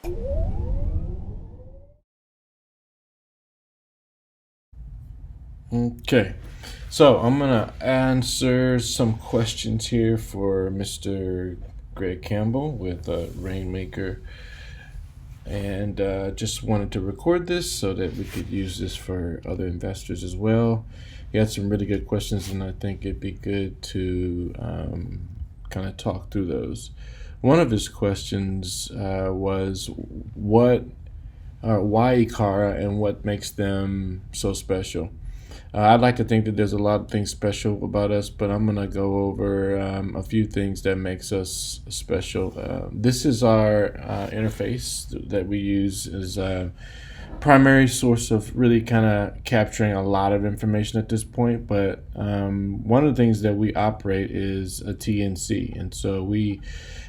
Okay, so I'm gonna answer some questions here for Mr. Greg Campbell with Rainmaker, and just wanted to record this so that we could use this for other investors as well. He had some really good questions, and I think it'd be good to kind of talk through those. One of his questions was why Ecarra and what makes them so special. I'd like to think that there's a lot of things special about us, but I'm gonna go over a few things that makes us special. This is our interface that we use as a primary source of really kind of capturing a lot of information at this point. But one of the things that we operate is a TNC, and so we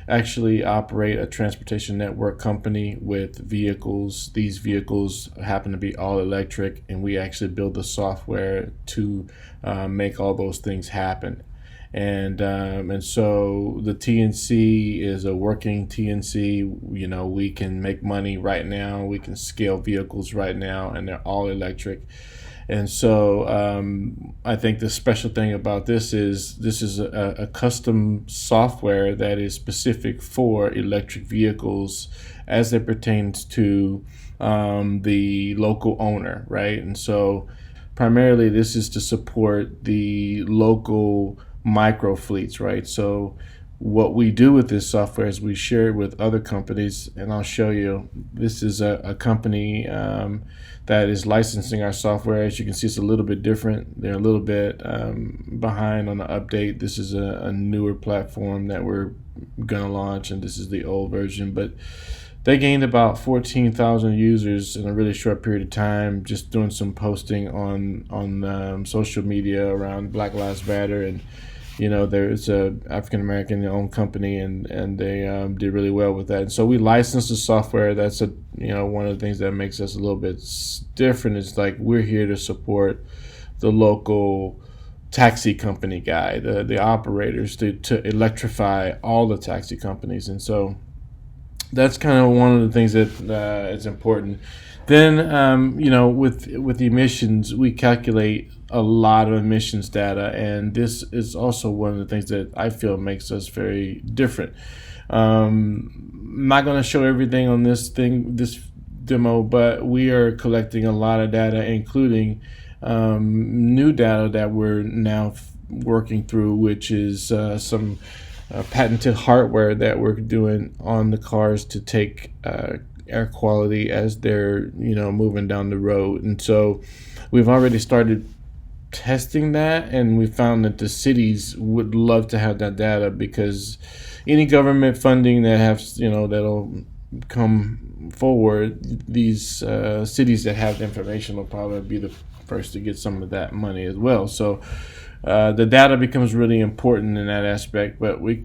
actually operate a transportation network company with vehicles. These vehicles happen to be all electric, and we actually build the software to make all those things happen. And so the TNC is a working TNC. You know, we can make money right now. We can scale vehicles right now, and they're all electric. And so I think the special thing about this is a custom software that is specific for electric vehicles as it pertains to the local owner, right? And so primarily this is to support the local micro fleets, right? So what we do with this software is we share it with other companies, and I'll show you. This is a company that is licensing our software. As you can see, it's a little bit different. They're a little bit behind on the update. This is a newer platform that we're gonna launch, and this is the old version. But they gained about 14,000 users in a really short period of time, just doing some posting on social media around Black Lives Matter. And you know, there's a African American owned company, and they did really well with that. And so we licensed the software. That's one of the things that makes us a little bit different. Is like we're here to support the local taxi company guy, the operators to electrify all the taxi companies. And so that's kind of one of the things that is important. Then with the emissions, we calculate a lot of emissions data, and this is also one of the things that I feel makes us very different. I'm not going to show everything on this demo, but we are collecting a lot of data, including new data that we're now working through, which is some patented hardware that we're doing on the cars to take air quality as they're moving down the road. And so we've already started testing that, and we found that the cities would love to have that data, because any government funding that that'll come forward, these cities that have the information will probably be the first to get some of that money as well. So the data becomes really important in that aspect. But we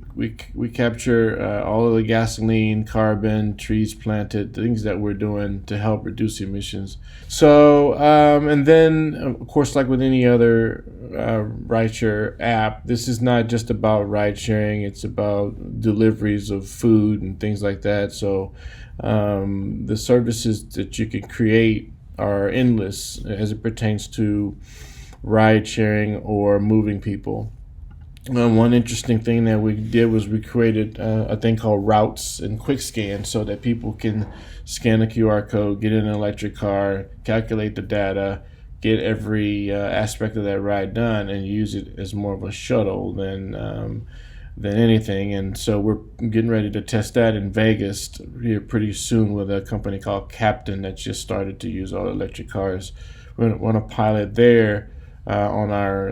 capture all of the gasoline, carbon, trees planted, things that we're doing to help reduce emissions. So and then of course, like with any other rideshare app, this is not just about ride sharing. It's about deliveries of food and things like that. So the services that you can create are endless as it pertains to ride sharing or moving people. One interesting thing that we did was we created a thing called routes and quick scan, so that people can scan a QR code, get in an electric car, calculate the data, get every aspect of that ride done, and use it as more of a shuttle than anything. And so we're getting ready to test that in Vegas here pretty soon with a company called Captain that just started to use all electric cars. We want to pilot there on our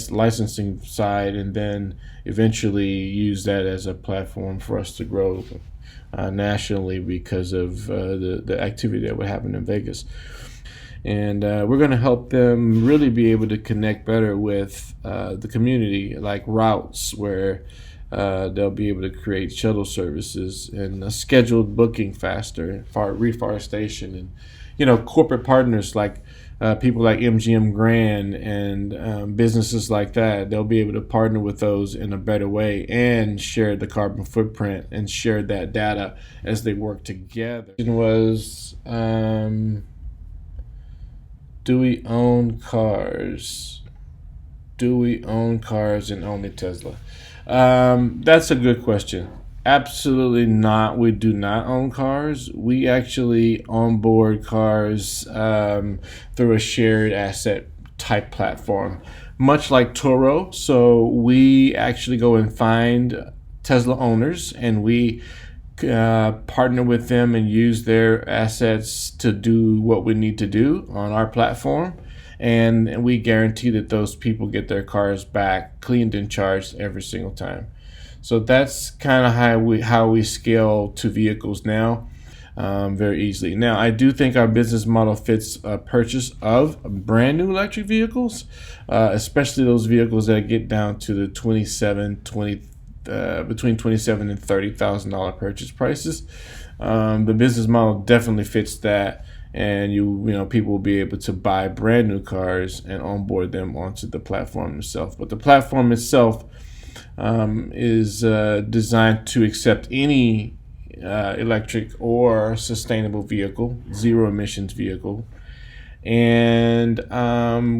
licensing side, and then eventually use that as a platform for us to grow nationally because of the activity that would happen in Vegas. And we're going to help them really be able to connect better with the community, like routes where they'll be able to create shuttle services and scheduled booking faster, reforestation, and corporate partners like people like MGM Grand and businesses like that, they'll be able to partner with those in a better way and share the carbon footprint and share that data as they work together. It was, do we own cars? Do we own cars and only Tesla? That's a good question. Absolutely not. We do not own cars. We actually onboard cars through a shared asset type platform, much like Turo. So we actually go and find Tesla owners and we partner with them and use their assets to do what we need to do on our platform. And we guarantee that those people get their cars back cleaned and charged every single time. So that's kind of how we scale to vehicles now, very easily. Now, I do think our business model fits a purchase of brand new electric vehicles, especially those vehicles that get down to the between $27,000 and $30,000 purchase prices. The business model definitely fits that. And people will be able to buy brand new cars and onboard them onto the platform itself. But the platform itself is designed to accept any electric or sustainable vehicle, zero emissions vehicle, and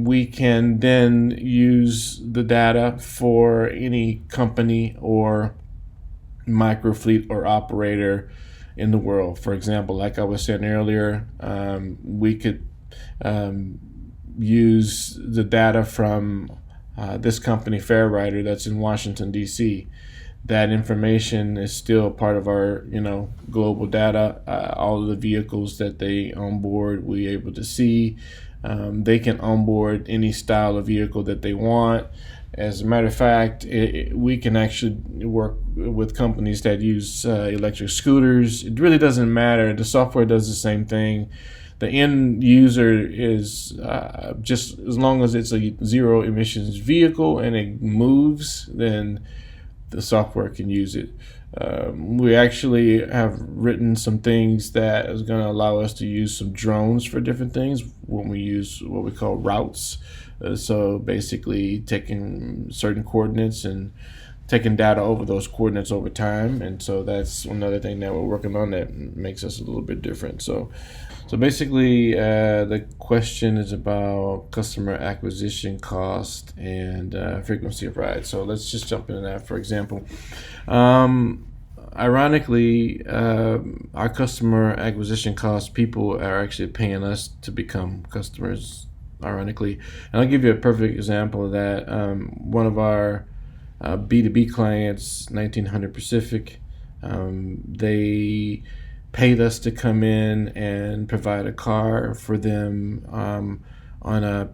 we can then use the data for any company or micro fleet or operator in the world. For example, like I was saying earlier, we could use the data from this company, Fairrider, that's in Washington, D.C. That information is still part of our, global data. All of the vehicles that they onboard, we're able to see. They can onboard any style of vehicle that they want. As a matter of fact, we can actually work with companies that use electric scooters. It really doesn't matter. The software does the same thing. The end user is just as long as it's a zero emissions vehicle and it moves, then the software can use it. We actually have written some things that is going to allow us to use some drones for different things when we use what we call routes. So basically taking certain coordinates and taking data over those coordinates over time. And so that's another thing that we're working on that makes us a little bit different. So basically the question is about customer acquisition cost and frequency of ride. So let's just jump into that. For example, ironically, our customer acquisition costs, people are actually paying us to become customers, ironically. And I'll give you a perfect example of that. One of our B2B clients, 1900 Pacific, they paid us to come in and provide a car for them on a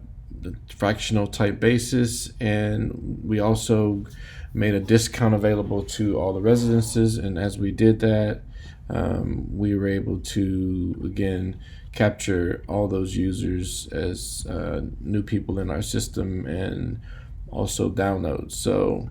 fractional type basis, and we also made a discount available to all the residences. And as we did that, we were able to again capture all those users as new people in our system and also downloads. So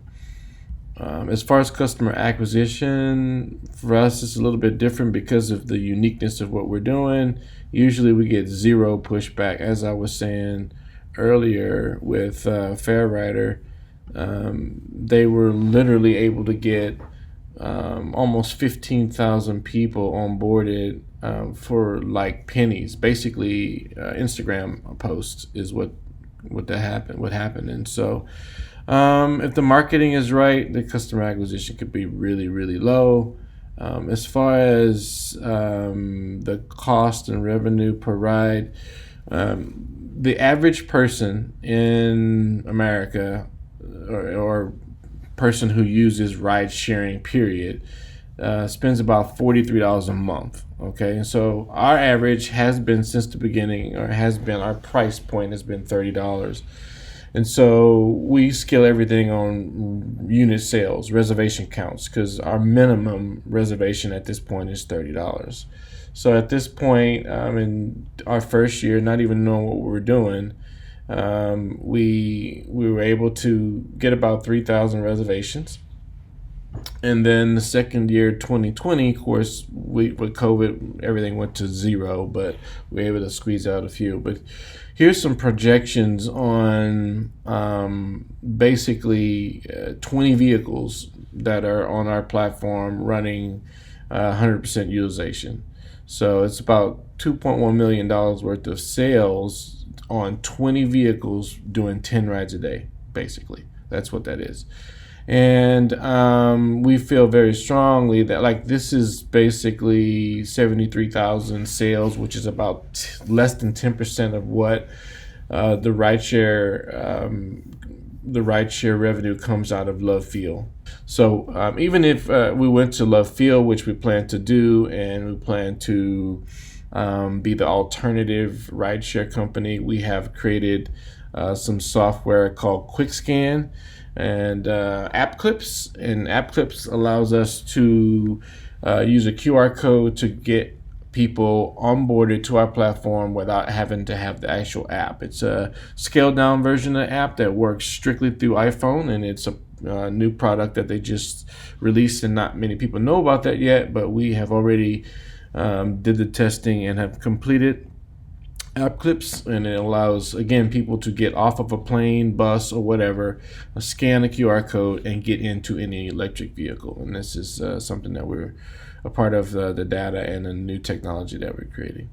as far as customer acquisition, for us it's a little bit different because of the uniqueness of what we're doing. Usually we get zero pushback. As I was saying earlier with Fairrider, they were literally able to get almost 15,000 people onboarded for like pennies. Basically, Instagram posts is what happened. And so if the marketing is right, the customer acquisition could be really, really low. As far as the cost and revenue per ride, the average person in America or person who uses ride sharing period spends about $43 a month. Okay, and so our average has been since the beginning, or has been, our price point has been $30. And so we scale everything on unit sales, reservation counts, because our minimum reservation at this point is $30. So at this point, in our first year, not even knowing what we were doing, we were able to get about 3,000 reservations. And then the second year, 2020, of course, with COVID, everything went to zero, but we were able to squeeze out a few. But here's some projections on basically 20 vehicles that are on our platform running 100% utilization. So it's about $2.1 million worth of sales on 20 vehicles doing 10 rides a day, basically. That's what that is. And we feel very strongly that like this is basically 73,000 sales, which is about less than 10% of what the rideshare revenue comes out of Love Feel. So even if we went to Love Feel, which we plan to do, and we plan to be the alternative rideshare company, we have created some software called QuickScan and App Clips. And App Clips allows us to use a QR code to get people onboarded to our platform without having to have the actual app. It's a scaled down version of the app that works strictly through iPhone, and it's a new product that they just released, and not many people know about that yet, but we have already did the testing and have completed App Clips, and it allows, again, people to get off of a plane, bus, or whatever, scan a QR code, and get into any electric vehicle. And this is something that we're a part of the data and the new technology that we're creating.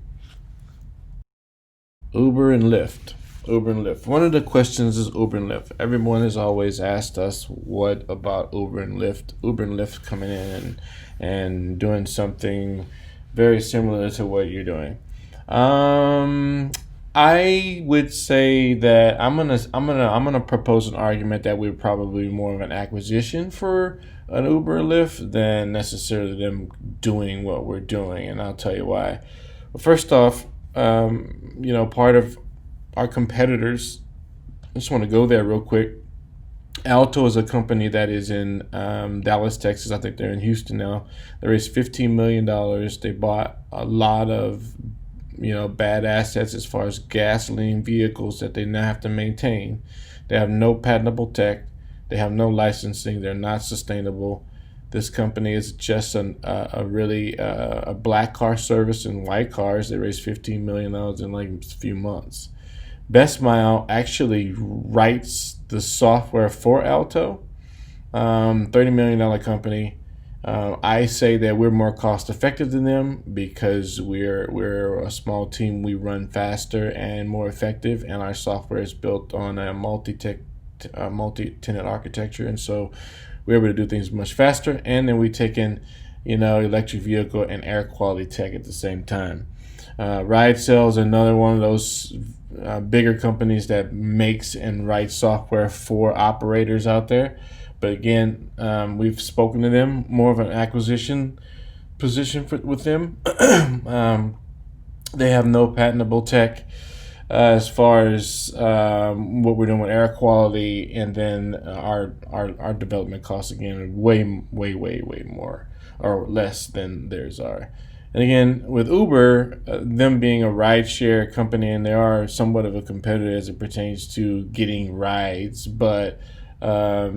Uber and Lyft. Uber and Lyft. One of the questions is Uber and Lyft. Everyone has always asked us, what about Uber and Lyft? Uber and Lyft coming in and doing something very similar to what you're doing. I would say that I'm gonna propose an argument that we're probably more of an acquisition for an Uber or Lyft than necessarily them doing what we're doing, and I'll tell you why. Well, first off, part of our competitors. I just want to go there real quick. Alto is a company that is in Dallas, Texas. I think they're in Houston now. They raised $15 million. They bought a lot of bad assets as far as gasoline vehicles that they now have to maintain. They have no patentable tech. They have no licensing. They're not sustainable. This company is just a black car service and white cars. They raised $15 million in like a few months. Best Mile actually writes the software for Alto. $30 million company. I say that we're more cost effective than them because we're a small team. We run faster and more effective, and our software is built on a multi-tenant architecture, and so we're able to do things much faster. And then we take in, electric vehicle and air quality tech at the same time. RideCell is another one of those bigger companies that makes and writes software for operators out there. But again, we've spoken to them, more of an acquisition position with them. They have no patentable tech as far as what we're doing with air quality, and then our development costs again are way more or less than theirs are. And again, with Uber, them being a rideshare company, and they are somewhat of a competitor as it pertains to getting rides, but for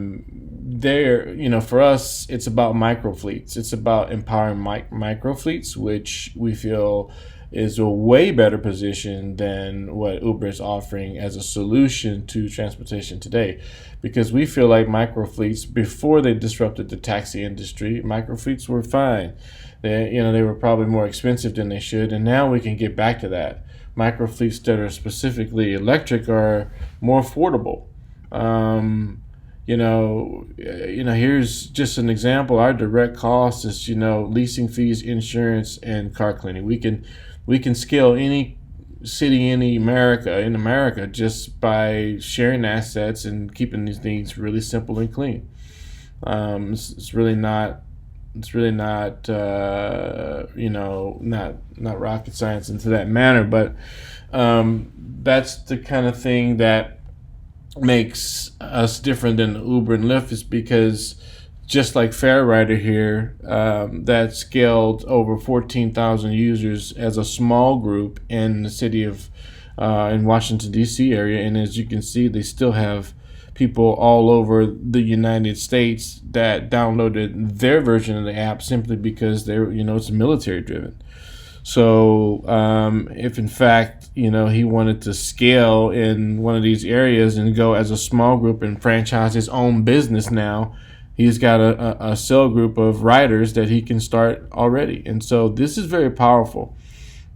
us, it's about micro fleets. It's about empowering micro fleets, which we feel is a way better position than what Uber is offering as a solution to transportation today. Because we feel like micro fleets, before they disrupted the taxi industry, micro fleets were fine. They were probably more expensive than they should, and now we can get back to that. Micro fleets that are specifically electric are more affordable. Here's just an example. Our direct cost is, leasing fees, insurance, and car cleaning. We can scale any city in America just by sharing assets and keeping these things really simple and clean. It's really not not rocket science into that manner, but that's the kind of thing that makes us different than Uber and Lyft, is because just like Fairrider here, that scaled over 14,000 users as a small group in the city of in Washington D.C. area, and as you can see, they still have people all over the United States that downloaded their version of the app simply because they're, it's military driven. So if in fact, he wanted to scale in one of these areas and go as a small group and franchise his own business now, he's got a cell group of riders that he can start already. And so this is very powerful.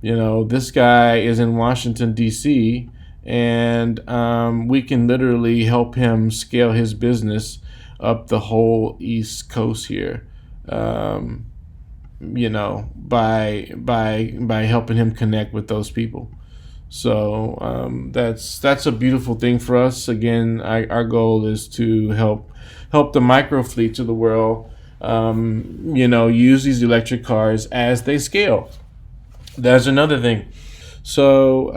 This guy is in Washington, D.C., and we can literally help him scale his business up the whole East Coast here. By helping him connect with those people. So that's a beautiful thing for us. Again, our goal is to help the micro fleets of the world, use these electric cars as they scale. That's another thing. So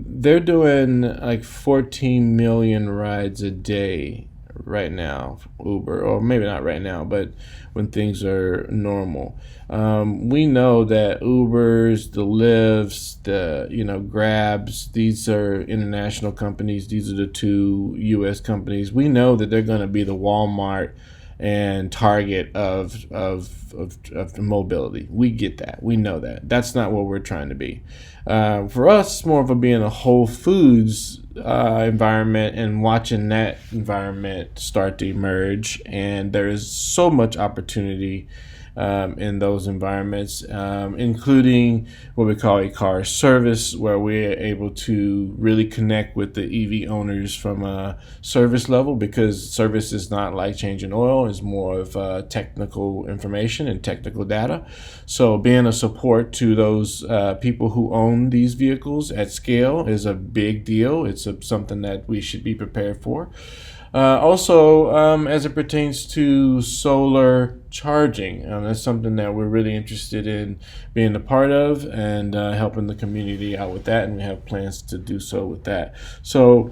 they're doing like 14 million rides a day right now, Uber, or maybe not right now, but when things are normal. We know that Ubers, the Lyfts, the Grabs, these are international companies. These are the two U.S. companies. We know that they're going to be the Walmart and Target of mobility. We get that. We know that. That's not what we're trying to be. For us, it's more of being a Whole Foods environment and watching that environment start to emerge. And there is so much opportunity in those environments, including what we call Ecarra service, where we're able to really connect with the EV owners from a service level, because service is not like changing oil, it's more of technical information and technical data. So being a support to those people who own these vehicles at scale is a big deal. It's something that we should be prepared for. Also, as it pertains to solar charging, that's something that we're really interested in being a part of and helping the community out with that, and we have plans to do so with that. So,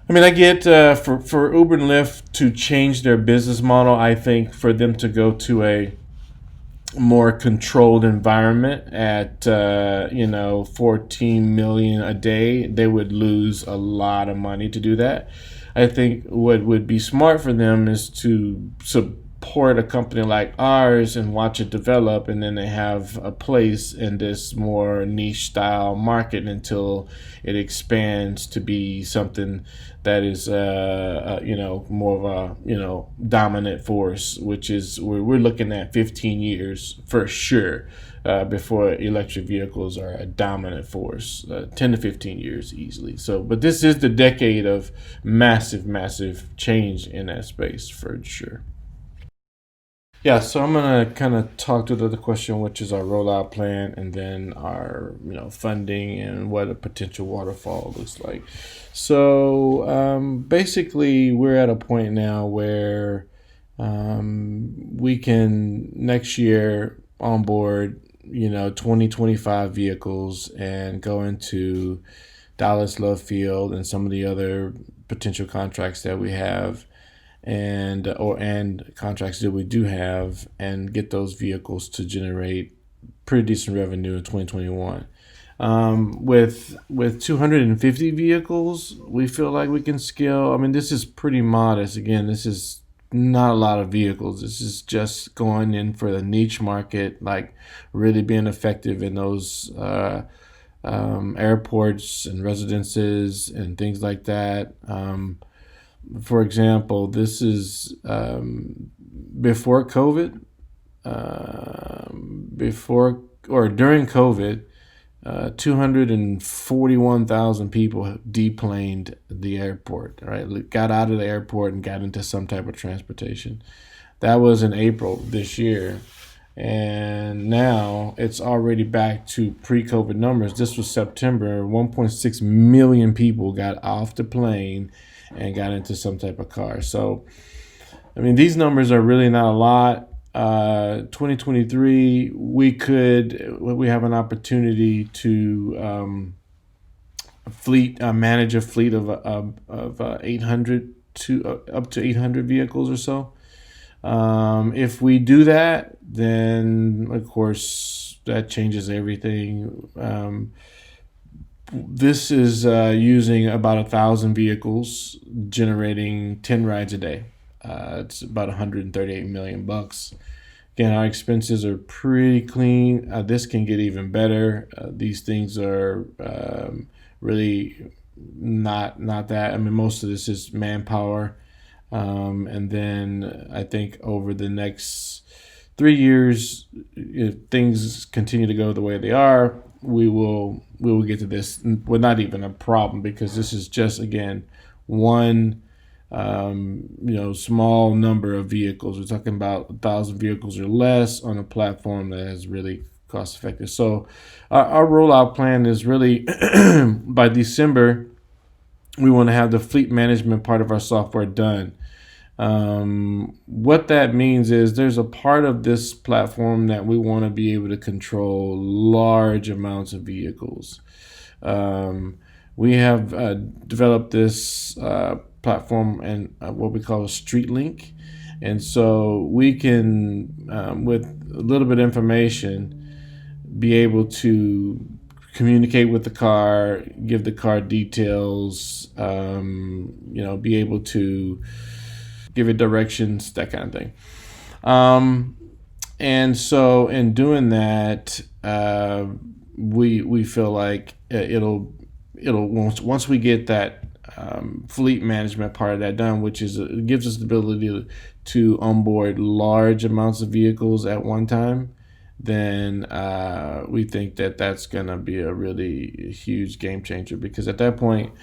I get for Uber and Lyft to change their business model. I think for them to go to a more controlled environment at 14 million a day, they would lose a lot of money to do that. I think what would be smart for them is to support a company like ours and watch it develop, and then they have a place in this more niche style market until it expands to be something that is more of a dominant force, which is we're looking at 15 years for sure before electric vehicles are a dominant force, 10 to 15 years easily. So, but this is the decade of massive change in that space for sure. Yeah, so I'm gonna kind of talk to the other question, which is our rollout plan, and then our funding and what a potential waterfall looks like. So basically, we're at a point now where we can next year onboard 2025 vehicles and go into Dallas Love Field and some of the other potential contracts that we have, and contracts that we do have, and get those vehicles to generate pretty decent revenue in 2021. With 250 vehicles, we feel like we can scale. This is pretty modest. Again, this is not a lot of vehicles. This is just going in for the niche market, like really being effective in those airports and residences and things like that. For example, this is before COVID, during COVID, 241,000 people deplaned the airport, right? Got out of the airport and got into some type of transportation. That was in April this year. And now it's already back to pre-COVID numbers. This was September. 1.6 million people got off the plane and got into some type of car. So, these numbers are really not a lot. 2023, we have an opportunity to manage a fleet of 800 to up to 800 vehicles or so. If we do that, then of course that changes everything. This is using about 1,000 vehicles, generating 10 rides a day. It's about 138 million bucks. Again, our expenses are pretty clean. This can get even better. These things are really not that. I mean, most of this is manpower, and then I think over the next 3 years, if things continue to go the way they are, we will get to this. Well, not even a problem, because this is just, again, one small number of vehicles. We're talking about 1,000 vehicles or less on a platform that is really cost effective. So our rollout plan is really by December, we want to have the fleet management part of our software done. What that means is there's a part of this platform that we want to be able to control large amounts of vehicles. We have developed this platform and what we call a street link. And so we can, with a little bit of information, be able to communicate with the car, give the car details, be able to give it directions, that kind of thing. And so in doing that, we feel like it'll once we get that fleet management part of that done, which is it gives us the ability to onboard large amounts of vehicles at one time, then we think that that's going to be a really huge game changer, because at that point,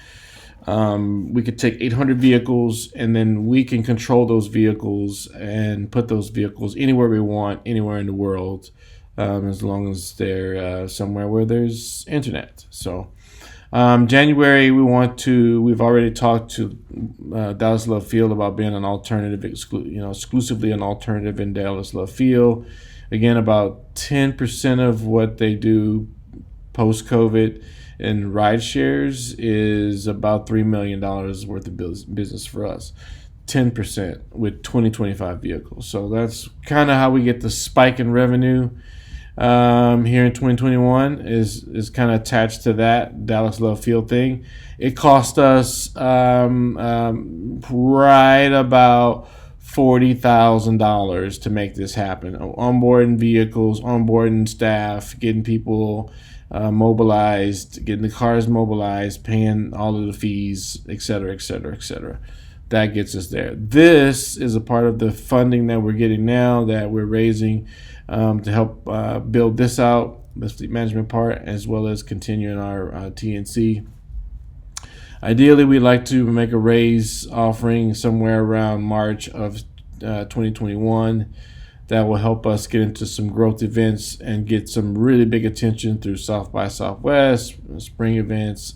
we could take 800 vehicles, and then we can control those vehicles and put those vehicles anywhere we want, anywhere in the world, as long as they're somewhere where there's internet. So January, we've already talked to Dallas Love Field about being an alternative, exclusively an alternative in Dallas Love Field. Again, about 10% of what they do post-COVID in ride shares is about $3 million worth of business for us. 10% with 2025 vehicles. So that's kind of how we get the spike in revenue here in 2021 is kind of attached to that Dallas Love Field thing. It cost us right about $40,000 to make this happen. Onboarding vehicles, onboarding staff, getting people mobilized, getting the cars mobilized, paying all of the fees, et cetera, et cetera, et cetera. That gets us there. This is a part of the funding that we're getting now, that we're raising to help build this out, the fleet management part, as well as continuing our TNC. Ideally, we'd like to make a raise offering somewhere around March of 2021. That will help us get into some growth events and get some really big attention through South by Southwest, spring events,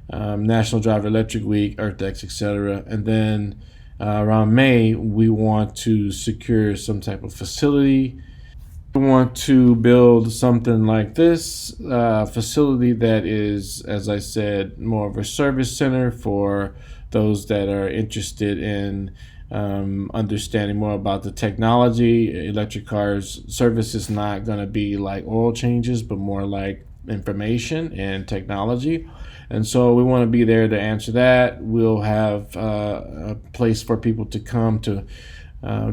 National Driver Electric Week, EarthX, etc. And then around May, we want to secure some type of facility. We want to build something like this facility that is, as I said, more of a service center for those that are interested in understanding more about the technology. Electric cars service is not going to be like oil changes, but more like information and technology. And so we want to be there to answer that. We'll have a place for people to come to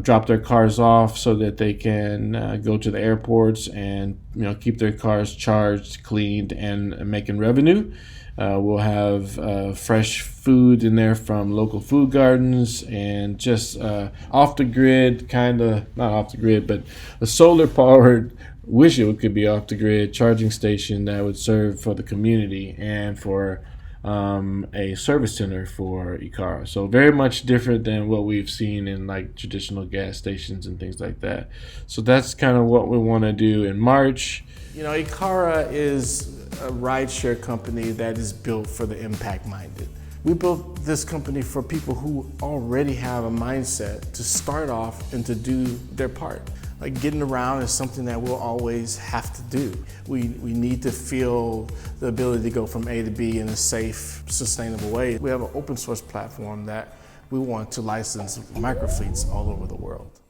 drop their cars off so that they can go to the airports and keep their cars charged, cleaned, and making revenue. We'll have fresh food in there from local food gardens, and just off the grid, kind of not off the grid, but a solar powered, wish it could be off the grid charging station that would serve for the community and for a service center for Ecarra. So very much different than what we've seen in like traditional gas stations and things like that. So that's kind of what we want to do in March. Ecarra is a rideshare company that is built for the impact-minded. We built this company for people who already have a mindset to start off and to do their part. Like, getting around is something that we'll always have to do. We need to feel the ability to go from A to B in a safe, sustainable way. We have an open source platform that we want to license microfleets all over the world.